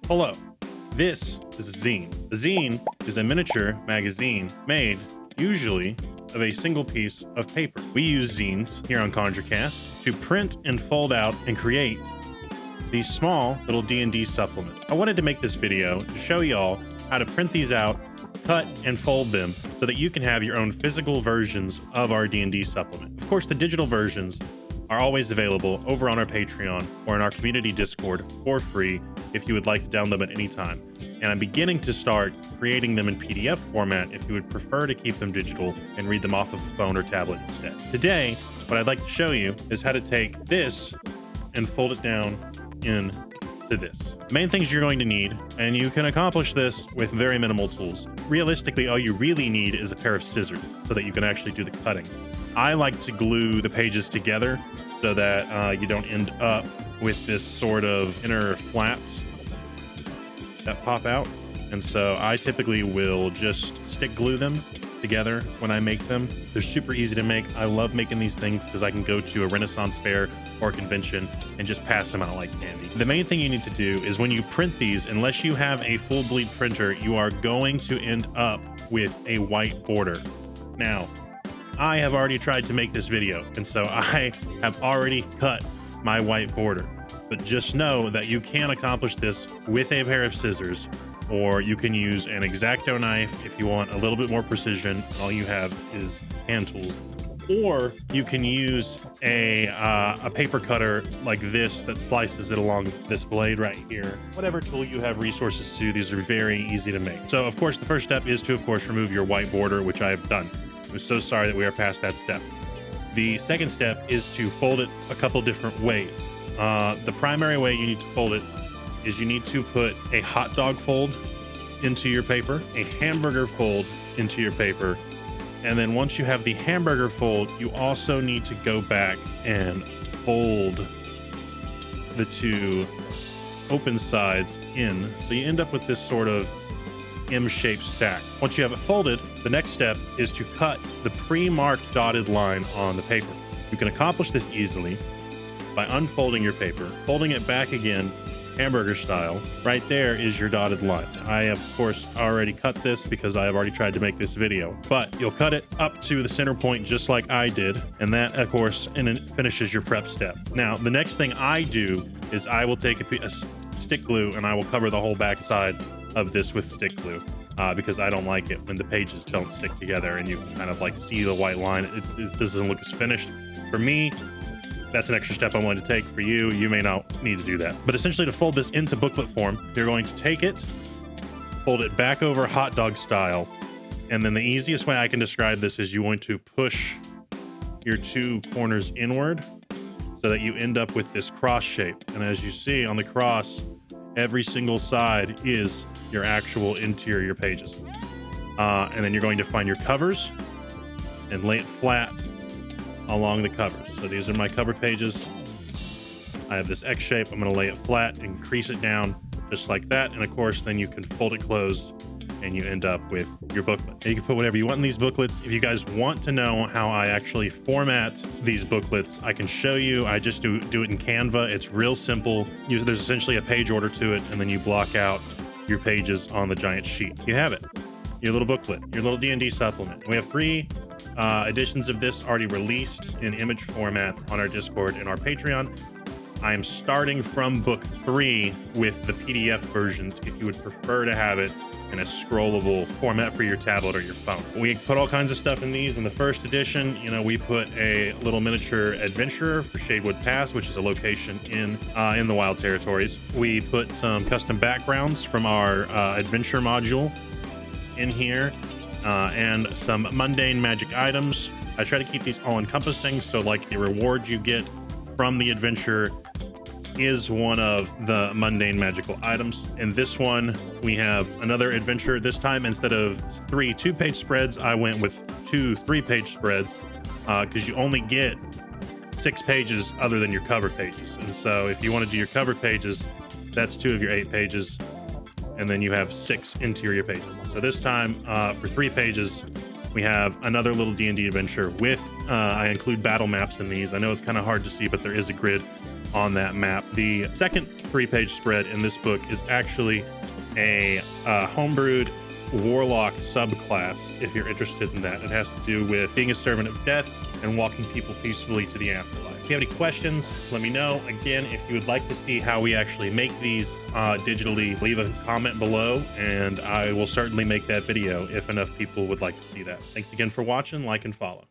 Hello, this is a zine. A zine is a miniature magazine made usually of a single piece of paper. We use zines here on Conjurecast to print and fold out and create these small little D&D supplements. I wanted to make this video to show y'all how to print these out, cut and fold them so that you can have your own physical versions of our D&D supplement. Of course, the digital versions are always available over on our Patreon or in our community Discord for free if you would like to download at any time. And I'm beginning to start creating them in PDF format if you would prefer to keep them digital and read them off of a phone or tablet instead. Today, what I'd like to show you is how to take this and fold it down into this. The main things you're going to need, and you can accomplish this with very minimal tools. Realistically, all you really need is a pair of scissors so that you can actually do the cutting. I like to glue the pages together so that you don't end up with this sort of inner flaps that pop out. And so I typically will just stick glue them together when I make them. They're super easy to make. I love making these things because I can go to a Renaissance fair or a convention and just pass them out like candy. The main thing you need to do is when you print these, unless you have a full bleed printer, you are going to end up with a white border. Now, I have already tried to make this video, and so I have already cut my white border. But just know that you can accomplish this with a pair of scissors, or you can use an X-Acto knife if you want a little bit more precision. All you have is hand tools. Or you can use a paper cutter like this that slices it along this blade right here. Whatever tool you have resources to, these are very easy to make. So of course, the first step is to, of course, remove your white border, which I have done. I'm so sorry that we are past that step. The second step is to fold it a couple different ways. The primary way you need to fold it is you need to put a hot dog fold into your paper, a hamburger fold into your paper, and then once you have the hamburger fold, you also need to go back and fold the two open sides in. So you end up with this sort of M-shaped stack. Once you have it folded, the next step is to cut the pre-marked dotted line on the paper. You can accomplish this easily by unfolding your paper, folding it back again, hamburger style. Right there is your dotted line. I have, of course, already cut this because I have already tried to make this video, but you'll cut it up to the center point just like I did, and that, of course, and it finishes your prep step. Now, the next thing I do is I will take a stick glue and I will cover the whole back side of this with stick glue because I don't like it when the pages don't stick together and you can kind of like see the white line. It doesn't look as finished. For me, that's an extra step I'm willing to take. For you, you may not need to do that. But essentially, to fold this into booklet form, you're going to take it, fold it back over hot dog style, and then the easiest way I can describe this is you're going to push your two corners inward so that you end up with this cross shape. And as you see on the cross, every single side is your actual interior pages. And then you're going to find your covers and lay it flat along the covers. So these are my cover pages. I have this X shape. I'm going to lay it flat and crease it down just like that. And of course, then you can fold it closed and you end up with your booklet. And you can put whatever you want in these booklets. If you guys want to know how I actually format these booklets, I can show you. I just do it in Canva. It's real simple. There's essentially a page order to it, and then you block out your pages on the giant sheet. You have it. Your little booklet, your little D&D supplement. We have 3 editions of this already released in image format on our Discord and our Patreon. I am starting from book 3 with the PDF versions if you would prefer to have it in a scrollable format for your tablet or your phone. We put all kinds of stuff in these. In the first edition, we put a little miniature adventurer for Shadewood Pass, which is a location in the Wild Territories. We put some custom backgrounds from our adventure module in here, and some mundane magic items. I try to keep these all encompassing, so like the reward you get from the adventure is one of the mundane magical items. In this one, we have another adventure. This time, instead of 3 2-page spreads, I went with 2 3-page spreads because you only get 6 pages other than your cover pages. And so if you want to do your cover pages, that's 2 of your 8 pages. And then you have 6 interior pages. So this time, for 3 pages, we have another little D&D adventure with, I include battle maps in these. I know it's kind of hard to see, but there is a grid on that map. The second 3-page spread in this book is actually a homebrewed warlock subclass, if you're interested in that. It has to do with being a servant of death and walking people peacefully to the afterlife. If you have any questions, let me know. Again, if you would like to see how we actually make these digitally, leave a comment below, and I will certainly make that video if enough people would like to see that. Thanks again for watching, like and follow.